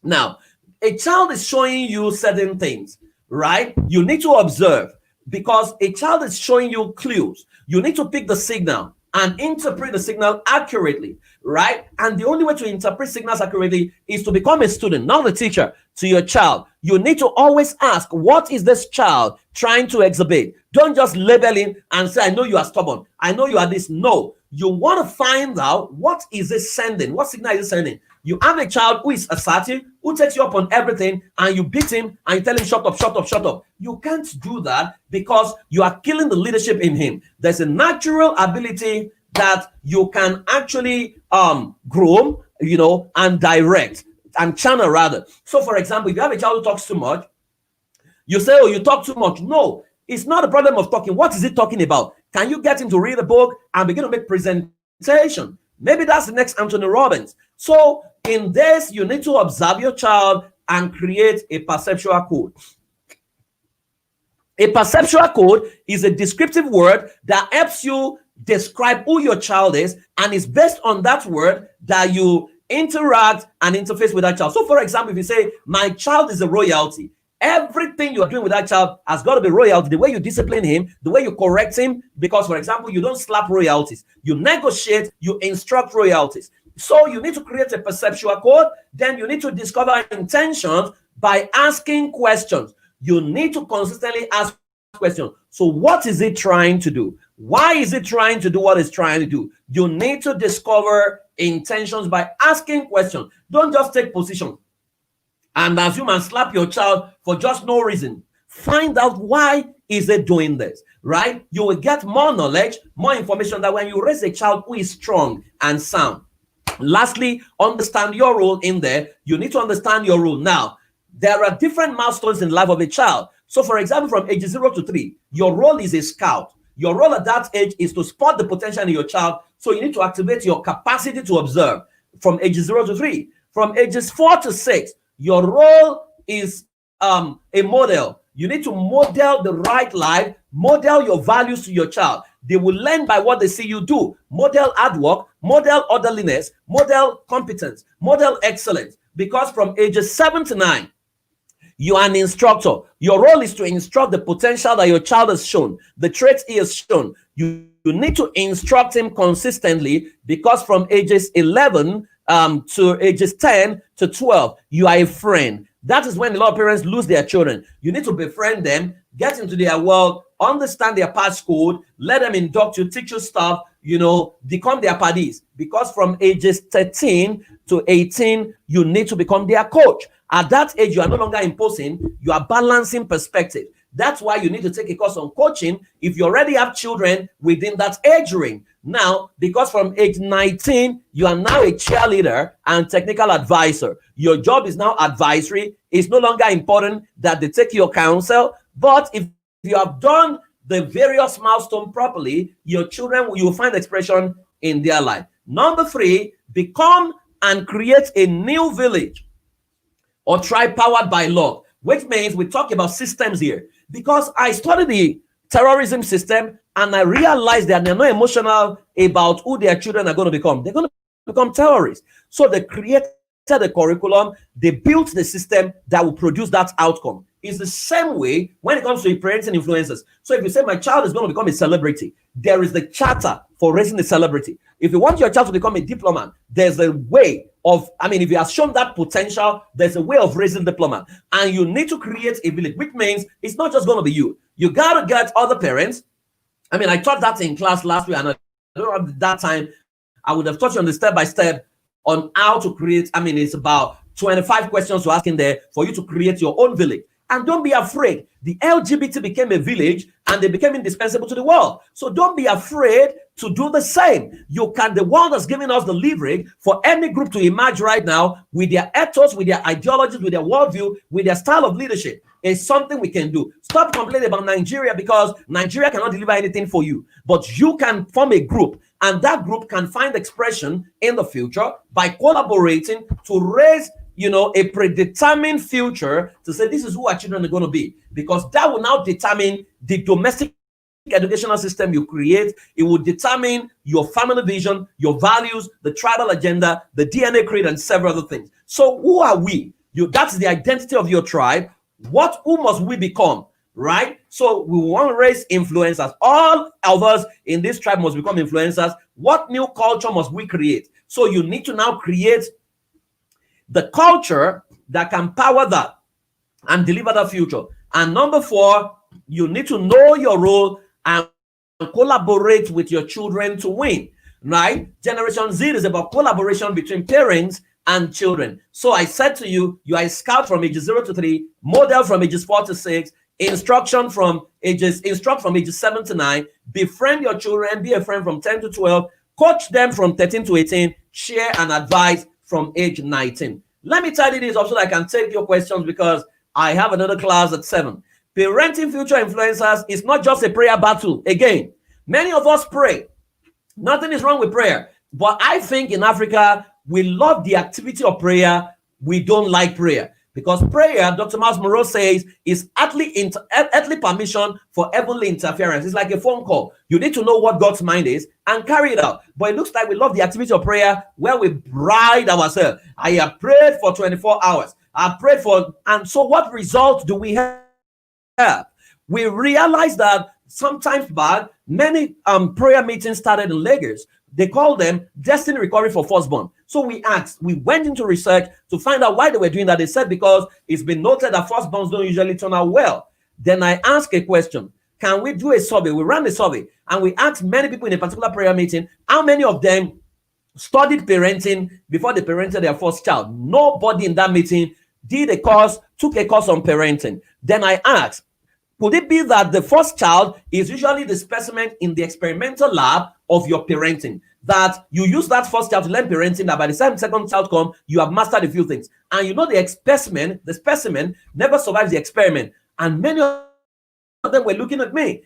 Now, a child is showing you certain things, right? You need to observe because a child is showing you clues. You need to pick the signal and interpret the signal accurately, right? And the only way to interpret signals accurately is to become a student, not a teacher, to your child. You need to always ask, what is this child trying to exhibit? Don't just label him and say, I know you are stubborn. I know you are this. No, you want to find out what is it sending? What signal is it sending? You have a child who is assertive, who takes you up on everything, and you beat him and you tell him, shut up, shut up, shut up. You can't do that because you are killing the leadership in him. There's a natural ability that you can actually groom, and direct and channel rather. So for example, if you have a child who talks too much, you say, oh, you talk too much. No, it's not a problem of talking. What is it talking about? Can you get him to read a book and begin to make presentation? Maybe that's the next Anthony Robbins. So in this, you need to observe your child and create a perceptual code. A perceptual code is a descriptive word that helps you describe who your child is, and it's based on that word that you interact and interface with that child. So for example, if you say, my child is a royalty, everything you're doing with that child has got to be royalty. The way you discipline him, the way you correct him, because for example, you don't slap royalties, you negotiate, you instruct royalties. So you need to create a perceptual code. Then you need to discover intentions by asking questions. You need to consistently ask questions. So what is it trying to do? Why is it trying to do what it's trying to do? You need to discover intentions by asking questions. Don't just take position and assume and slap your child for just no reason. Find out why is it doing this, right? You will get more knowledge, more information, that when you raise a child who is strong and sound. Lastly, understand your role in there. You need to understand your role. Now, there are different milestones in the life of a child. So for example, from age 0 to 3, your role is a scout. Your role at that age is to spot the potential in your child. So you need to activate your capacity to observe from ages 0 to 3. From ages 4 to 6, your role is a model. You need to model the right life, model your values to your child. They will learn by what they see you do. Model hard work, model orderliness, model competence, model excellence. Because from ages 7 to 9, you are an instructor. Your role is to instruct the potential that your child has shown, the traits he has shown. You need to instruct him consistently, because from ages 11 to ages 10 to 12, you are a friend. That is when a lot of parents lose their children. You need to befriend them, get into their world, understand their passcode, let them induct you, teach you stuff, become their buddies. Because from ages 13 to 18, you need to become their coach. At that age, you are no longer imposing, you are balancing perspective. That's why you need to take a course on coaching if you already have children within that age range. Now, because from age 19, you are now a cheerleader and technical advisor. Your job is now advisory. It's no longer important that they take your counsel. But if you have done the various milestones properly, your children, you will find expression in their life. Number 3, become and create a new village or tribe powered by love, which means we talk about systems here. Because I studied the terrorism system and I realized that they're not emotional about who their children are going to become. They're going to become terrorists. So they created the curriculum, they built the system that will produce that outcome. It's the same way when it comes to parenting influencers. So if you say my child is going to become a celebrity, there is the charter for raising a celebrity. If you want your child to become a diplomat, there's a way of, if you have shown that potential, there's a way of raising diplomat. And you need to create a village, which means it's not just going to be you. You got to get other parents. I taught that in class last week, and I don't have that time. I would have taught you on the step-by-step on how to create. It's about 25 questions to ask in there for you to create your own village. And don't be afraid. The LGBT became a village and they became indispensable to the world. So don't be afraid to do the same. The world has given us the leverage for any group to emerge right now with their ethos, with their ideologies, with their worldview, with their style of leadership. It's something we can do. Stop complaining about Nigeria, because Nigeria cannot deliver anything for you. But you can form a group, and that group can find expression in the future by collaborating to raise a predetermined future, to say this is who our children are going to be, because that will now determine the domestic educational system you create. It will determine your family vision, your values, the tribal agenda, the DNA creed, and several other things. So who are we? That's the identity of your tribe. Who must we become? Right? So we want to raise influencers. All of us in this tribe must become influencers. What new culture must we create? So you need to now create the culture that can power that and deliver that future. And number 4, you need to know your role and collaborate with your children to win, right? Generation Z is about collaboration between parents and children. So I said to you, you are a scout from ages 0 to 3, model from ages 4 to 6, instruct from ages 7 to 9, befriend your children, be a friend from 10 to 12, coach them from 13 to 18, share and advise from age 19. Let me tidy this up so that I can take your questions, because I have another class at 7. Parenting future influencers is not just a prayer battle. Again, many of us pray. Nothing is wrong with prayer. But I think in Africa, we love the activity of prayer, we don't like prayer. Because prayer, Dr. Miles Monroe says, is earthly permission for heavenly interference. It's like a phone call. You need to know what God's mind is and carry it out. But it looks like we love the activity of prayer where we bride ourselves. I have prayed for 24 hours. I prayed for, and so what result do we have? We realize that sometimes back, many prayer meetings started in Lagos. They call them Destiny Recovery for Firstborn. So we went into research to find out why they were doing that. They said because it's been noted that firstborns don't usually turn out well. Then I asked a question. Can we do a survey? We ran a survey and we asked many people in a particular prayer meeting, how many of them studied parenting before they parented their first child? Nobody in that meeting took a course on parenting. Then I asked, could it be that the first child is usually the specimen in the experimental lab of your parenting? That you use that first child to learn parenting, that by the time the second child comes, you have mastered a few things. And you know the specimen never survives the experiment. And many of them were looking at me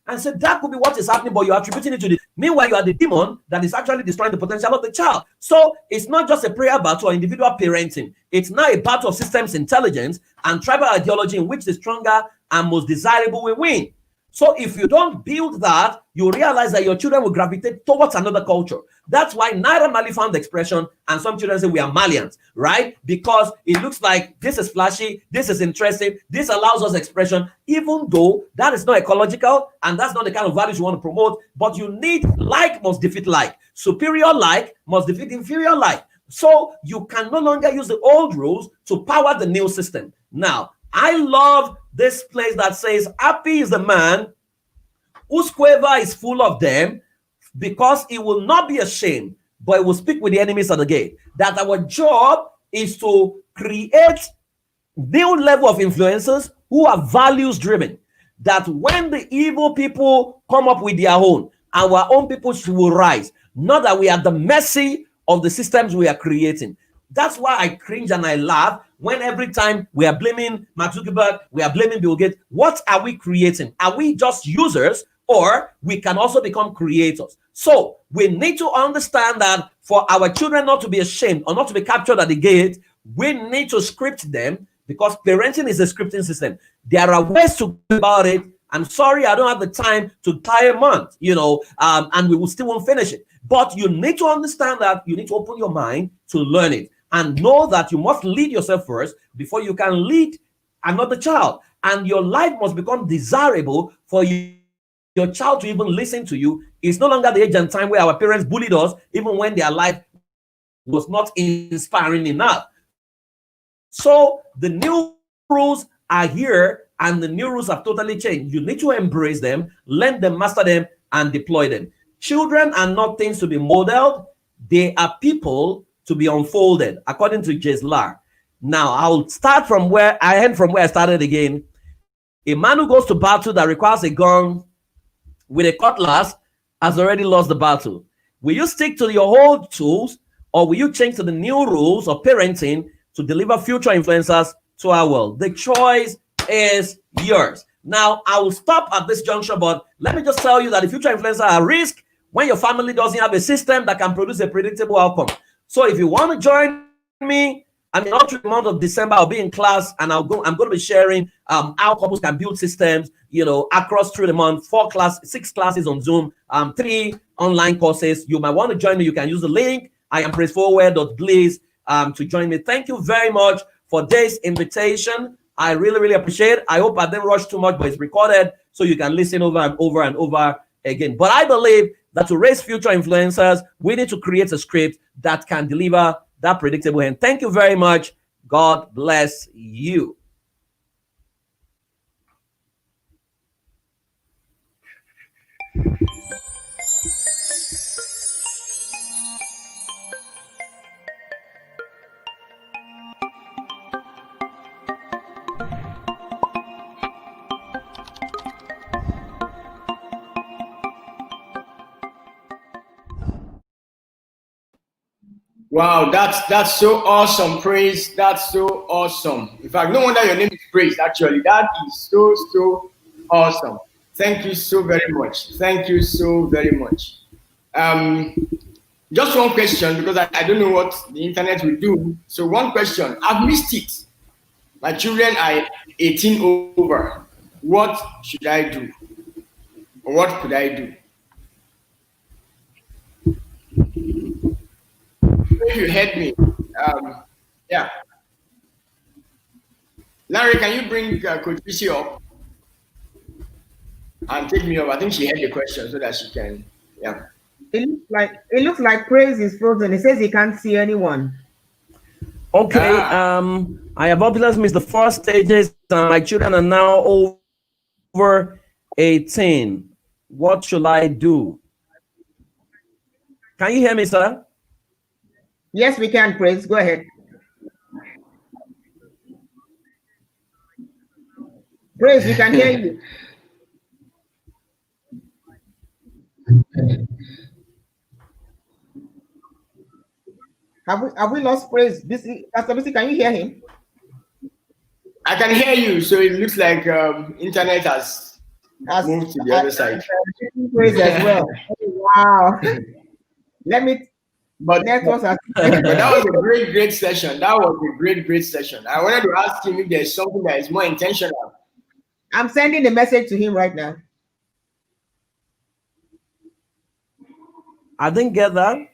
and said, that could be what is happening, but you're attributing it to the. Meanwhile, you are the demon that is actually destroying the potential of the child. So it's not just a prayer battle or individual parenting. It's now a battle of systems intelligence and tribal ideology in which the stronger and most desirable will win. So if you don't build that, you realize that your children will gravitate towards another culture. That's why Naira Marley found the expression, and some children say we are Malians, right? Because it looks like this is flashy, this is interesting, this allows us expression, even though that is not ecological and that's not the kind of values you want to promote. But you need like must defeat like. Superior like must defeat inferior like. So you can no longer use the old rules to power the new system. Now, I love this place that says, happy is the man whose quiver is full of them, because he will not be ashamed, but he will speak with the enemies at the gate. That our job is to create new level of influencers who are values driven. That when the evil people come up with their own, our own people will rise. Not that we are the mercy of the systems we are creating. That's why I cringe and I laugh when every time we are blaming Mark Zuckerberg, we are blaming Bill Gates. What are we creating? Are we just users, or we can also become creators? So we need to understand that for our children not to be ashamed or not to be captured at the gate, we need to script them, because parenting is a scripting system. There are ways to go about it. I'm sorry, I don't have the time to tie a month, and we will still won't finish it. But you need to understand that you need to open your mind to learn it. And know that you must lead yourself first before you can lead another child. And your life must become desirable for your child to even listen to you. It's no longer the age and time where our parents bullied us, even when their life was not inspiring enough. So the new rules are here, and the new rules have totally changed. You need to embrace them, learn them, master them, and deploy them. Children are not things to be modeled. They are people to be unfolded, according to Jeslar. Now, I'll start from where I end from where I started again. A man who goes to battle that requires a gun with a cutlass has already lost the battle. Will you stick to your old tools, or will you change to the new rules of parenting to deliver future influencers to our world? The choice is yours. Now, I will stop at this juncture, but let me just tell you that the future influencers are at risk when your family doesn't have a system that can produce a predictable outcome. So if you want to join me, all through the month of December, I'll be in class, and I'm going to be sharing how couples can build systems, across through the month, 6 classes on Zoom, 3 online courses. You might want to join me. You can use the link. I am praisforward.bliss to join me. Thank you very much for this invitation. I really, really appreciate it. I hope I didn't rush too much, but it's recorded so you can listen over and over and over again. But I believe that to raise future influencers, we need to create a script that can deliver that predictable end. Thank you very much. God bless you. Wow, that's so awesome, Praise. That's so awesome. In fact, no wonder your name is Praise, actually. That is so awesome. Thank you so very much. Thank you so very much. Just one question, because I don't know what the internet will do. So one question, I've missed it. My children are 18 over. What should I do? Or what could I do? If you heard me, yeah. Larry, can you bring Coach BC up and take me up? I think she had the question so that she can, yeah. It looks like Praise is frozen. It says he can't see anyone. Okay. I have obviously missed the first stages. My children are now over 18. What should I do? Can you hear me, sir? Yes, we can, Praise. Go ahead. Praise, we can hear you. Have we lost Praise? Pastor BC, can you hear him? I can hear you, so it looks like internet has moved to the other side. Praise as well. Wow. But that was a great session. That was a great session. I wanted to ask him if there's something that is more intentional. I'm sending a message to him right now. I didn't get that.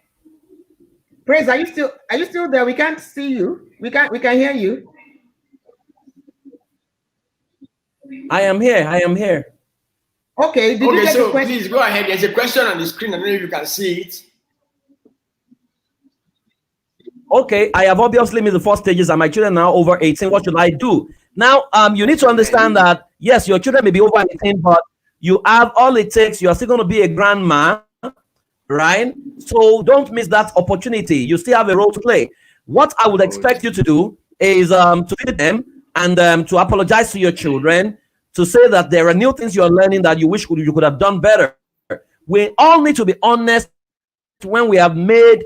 Praise, are you still there? We can't see you. We can hear you. I am here. Okay, did you get so the question? Please go ahead. There's a question on the screen. I don't know if you can see it. Okay, I have obviously missed the first stages and my children are now over 18. What should I do? Now, you need to understand that, yes, your children may be over 18, but you have all it takes. You're still going to be a grandma, right? So don't miss that opportunity. You still have a role to play. What I would expect you to do is to feed them and to apologize to your children, to say that there are new things you're learning that you wish you could have done better. We all need to be honest when we have made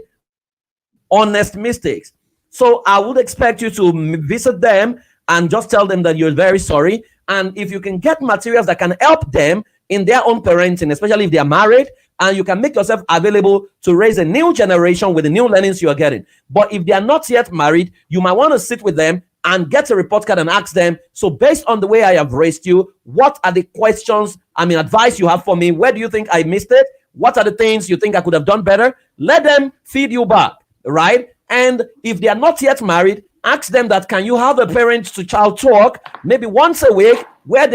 honest mistakes. So I would expect you to visit them and just tell them that you're very sorry. And if you can get materials that can help them in their own parenting, especially if they are married, and you can make yourself available to raise a new generation with the new learnings you are getting. But if they are not yet married, you might want to sit with them and get a report card and ask them, so based on the way I have raised you, what are the questions, advice you have for me? Where do you think I missed it? What are the things you think I could have done better? Let them feed you back, right? And if they are not yet married, ask them that, can you have a parent to child talk maybe once a week where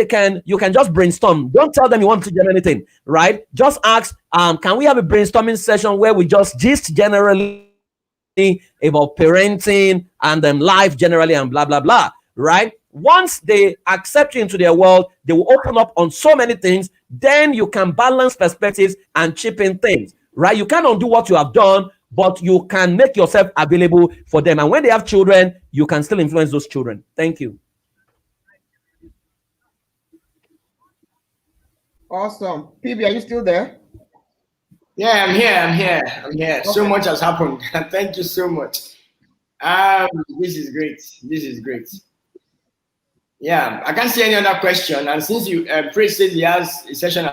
you can just brainstorm. Don't tell them you want to do anything, right? Just ask, can we have a brainstorming session where we just gist generally about parenting and life generally and blah, blah, blah, right? Once they accept you into their world, they will open up on so many things. Then you can balance perspectives and chip in things, right? You can't undo what you have done, but you can make yourself available for them. And when they have children, you can still influence those children. Thank you. Awesome. PB, are you still there? Yeah, I'm here. Okay. So much has happened. Thank you so much. This is great. Yeah, I can't see any other question. And since you Praise says he has a session.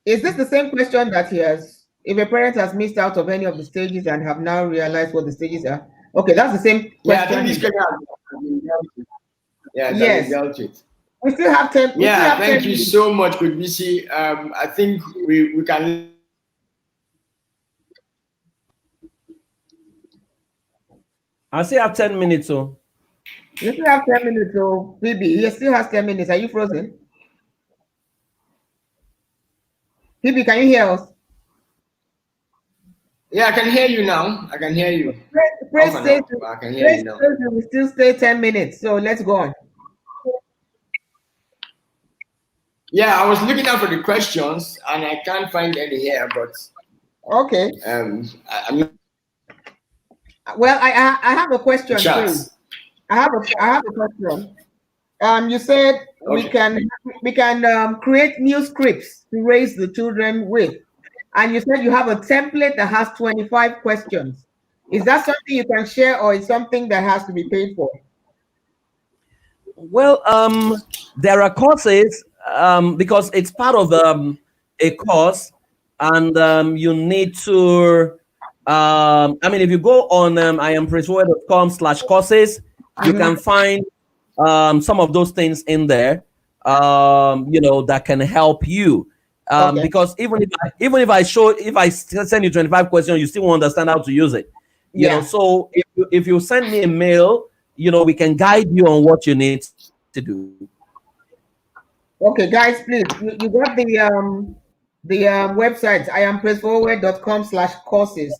Is this the same question that he has? If a parent has missed out of any of the stages and have now realized what the stages are? Okay, that's the same question. Yeah, I think this question has been dealt with. Yeah, yes. Dealt with. We still have 10. Yeah, thank you so much, Coach BC. I think we can. I still have 10 minutes, so. You still have 10 minutes, so PB, he still has 10 minutes. Are you frozen? PB, can you hear us? Yeah, I can hear you now. I can hear you. Praise says I can hear you now. We still stay 10 minutes, so let's go on. Yeah, I was looking out for the questions and I can't find any here, but okay. I'm well, I have a question. I have a question. You said okay. we can create new scripts to raise the children with, and you said you have a template that has 25 questions. Is that something you can share, or is something that has to be paid for? Well, there are courses because it's part of a course. and you need to. I mean, if you go on iampraiseforward.com/courses, you can find some of those things in there. That can help you. Okay. Because even if I send you 25 questions, you still won't understand how to use it. You know, so if you send me a mail, we can guide you on what you need to do. Okay, guys, please, you got the website iampraiseforward.com/courses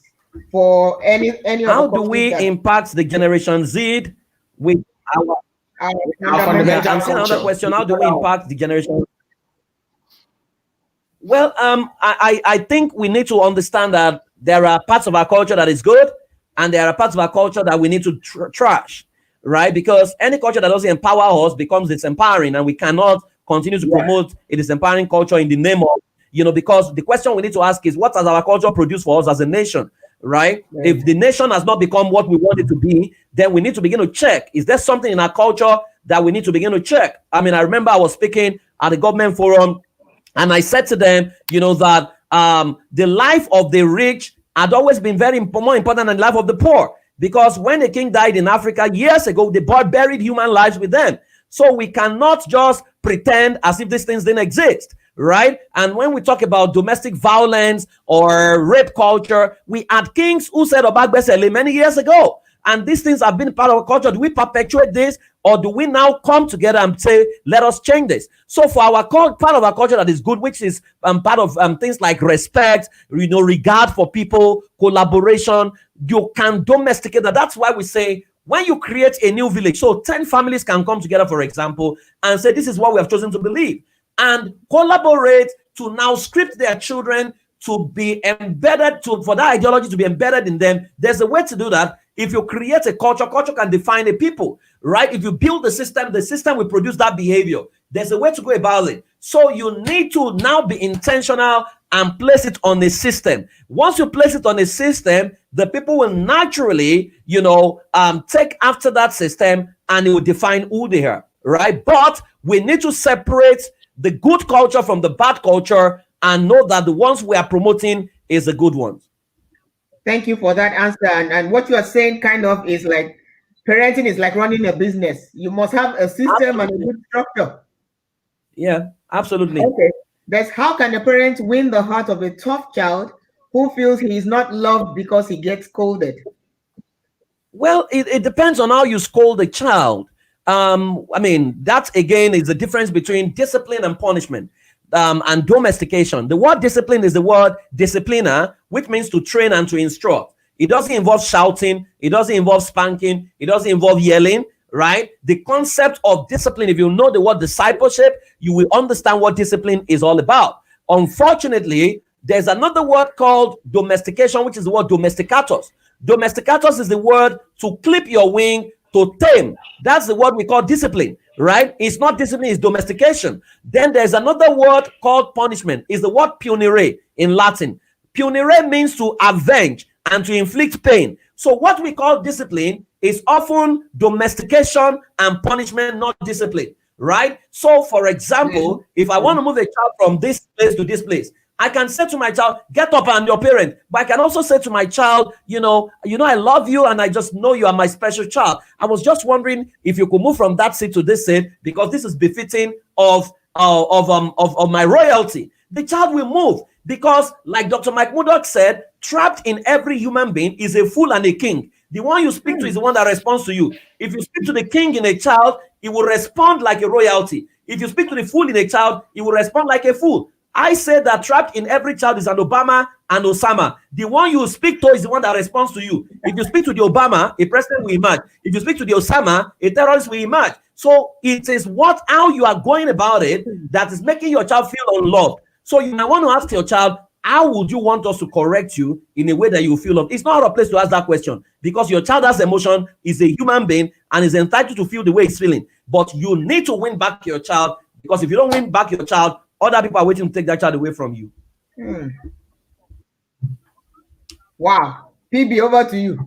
for any How of the do we courses impact the Generation Z with our Our that fundamental I'm seeing another culture. question. How do we impact the generation? Well, I think we need to understand that there are parts of our culture that is good, and there are parts of our culture that we need to trash, right? Because any culture that doesn't empower us becomes disempowering, and we cannot continue to promote a disempowering culture in the name of, because the question we need to ask is, what has our culture produced for us as a nation, right? If the nation has not become what we want it to be, then we need to begin to check, is there something in our culture that we need to begin to check? I mean, I remember I was speaking at the government forum, and I said to them, that the life of the rich had always been more important than the life of the poor. Because when a king died in Africa years ago, they buried human lives with them. So we cannot just pretend as if these things didn't exist, right? And when we talk about domestic violence or rape culture, we had kings who said Obagbesele many years ago. And these things have been part of our culture. Do we perpetuate this, or do we now come together and say, let us change this? So for our part of our culture that is good, which is part of things like respect, regard for people, collaboration, you can domesticate that. That's why we say, when you create a new village, so 10 families can come together, for example, and say, this is what we have chosen to believe, and collaborate to now script their children to be embedded, for that ideology to be embedded in them. There's a way to do that. If you create a culture can define a people, right? If you build the system will produce that behavior. There's a way to go about it. So you need to now be intentional and place it on a system. Once you place it on a system, the people will naturally, take after that system, and it will define who they are, right? But we need to separate the good culture from the bad culture and know that the ones we are promoting is the good ones. Thank you for that answer. And what you are saying kind of is like, parenting is like running a business. You must have a system and a good structure. Yeah, absolutely. Okay. How can a parent win the heart of a tough child who feels he is not loved because he gets scolded? Well, it depends on how you scold a child. I mean, that again is the difference between discipline and punishment. And domestication. The word discipline is the word disciplina, which means to train and to instruct. It doesn't involve shouting. It doesn't involve spanking. It doesn't involve yelling, right? The concept of discipline, if you know the word discipleship, you will understand what discipline is all about. Unfortunately, there's another word called domestication, which is the word domesticatus. Domesticatus is the word to clip your wing, to tame. That's the word we call discipline, right? It's not discipline, it's domestication. Then there's another word called punishment. It's the word punire in Latin. Punire means to avenge and to inflict pain. So what we call discipline is often domestication and punishment, not discipline, right? So for example, if I want to move a child from this place to this place, I can say to my child, get up, and your parent. But I can also say to my child, I love you, and I just know you are my special child. I was just wondering if you could move from that seat to this seat, because this is befitting of my royalty. The child will move, because like Dr. Mike Murdock said, trapped in every human being is a fool and a king. The one you speak to is the one that responds to you. If you speak to the king in a child, he will respond like a royalty. If you speak to the fool in a child, he will respond like a fool. I say that trapped in every child is an Obama and Osama. The one you speak to is the one that responds to you. If you speak to the Obama, a president will emerge. If you speak to the Osama, a terrorist will emerge. So it is how you are going about it that is making your child feel unloved. So you might want to ask your child, how would you want us to correct you in a way that you feel loved? It's not a place to ask that question, because your child has emotion, is a human being, and is entitled to feel the way he's feeling. But you need to win back your child, because if you don't win back your child, other people are waiting to take that child away from you. Wow. PB, over to you.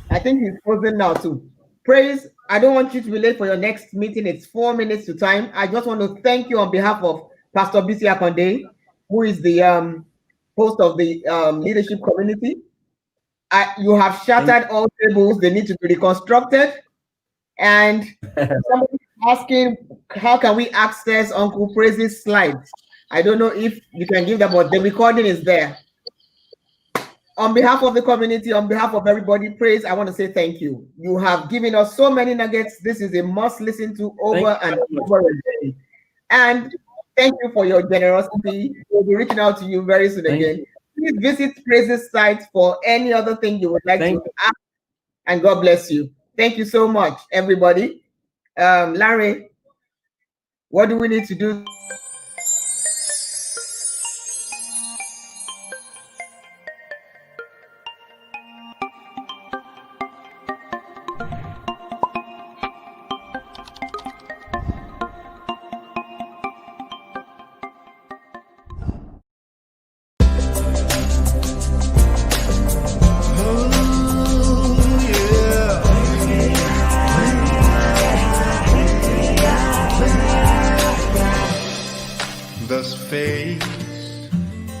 I think he's frozen now too. Praise, I don't want you to be late for your next meeting. It's 4 minutes to time. I just want to thank you on behalf of Pastor Bisi Akande. who is the host of the leadership community. You have shattered all tables. They need to be reconstructed. And somebody is asking, how can we access Uncle Praise's slides? I don't know if you can give them, but the recording is there. On behalf of the community, on behalf of everybody, Praise, I want to say thank you. You have given us so many nuggets. This is a must listen to over and over again. And thank you for your generosity. We'll be reaching out to you very soon again. Please visit Praise's site for any other thing you would like to ask. And God bless you. Thank you so much, everybody. Larry, what do we need to do? This phase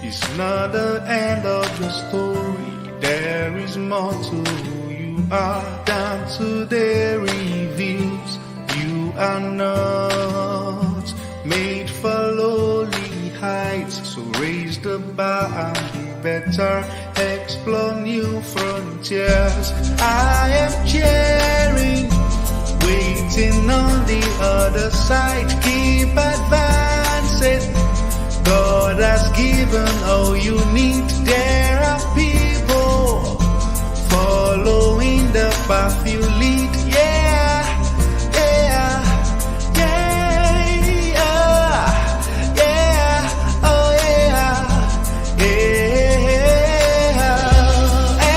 is not the end of the story. There is more to who you are than today reveals. You are not made for lowly heights, so raise the bar and be better. Explore new frontiers. I am cheering, waiting on the other side. Keep advancing. God has given all you need. There are people following the path you lead. Yeah, yeah, yeah, yeah, oh yeah, yeah.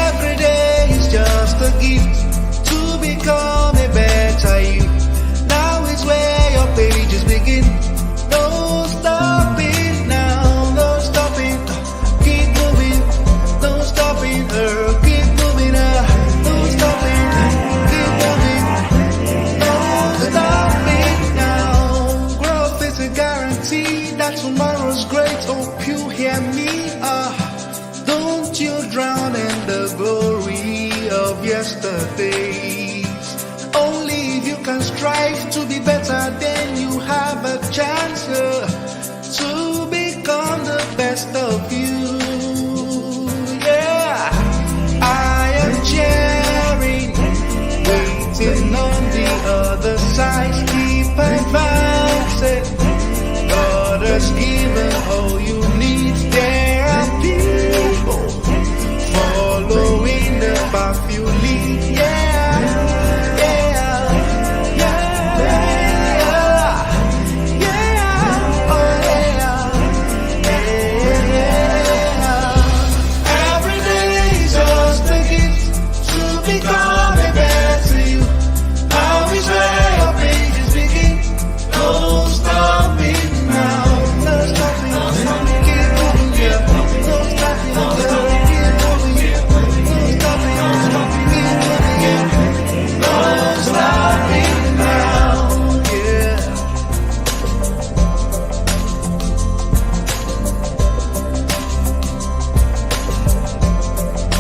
Every day is just a gift to become a better you. Now is where your pages begin. Don't stop it. Tomorrow's great, hope you hear me. Don't you drown in the glory of yesterdays. Only if you can strive to be better, then you have a chance to become the best of you. Yeah, I am cheering, waiting on the other side. Keep advancing.